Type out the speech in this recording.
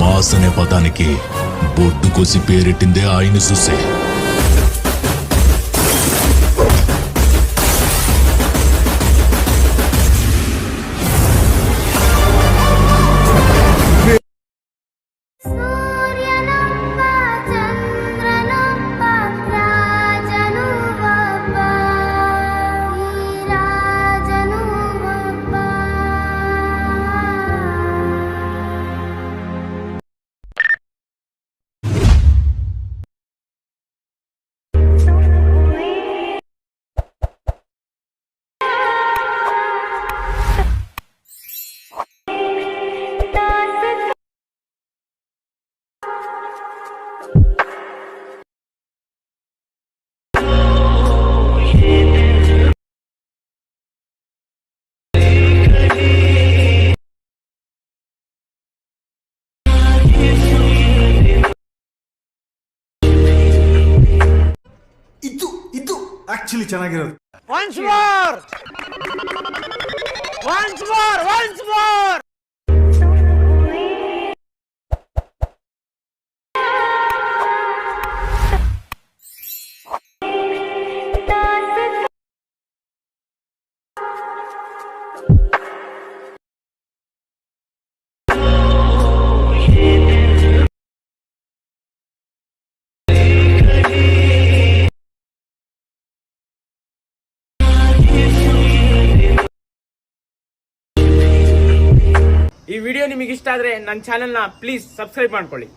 Mass అనే పదానికి బొడ్డు కోసి పేరెట్టిందే ఆయన చూసే. Actually ಚೆನ್ನಾಗಿರೋದು. Once more! Once more! Once more! ಈ ವಿಡಿಯೋ ನಿಮಗೆ ಇಷ್ಟ ಆದ್ರೆ ನನ್ನ ಚಾನೆಲ್ನ ಪ್ಲೀಸ್ ಸಬ್ಸ್ಕ್ರೈಬ್ ಮಾಡ್ಕೊಳ್ಳಿ.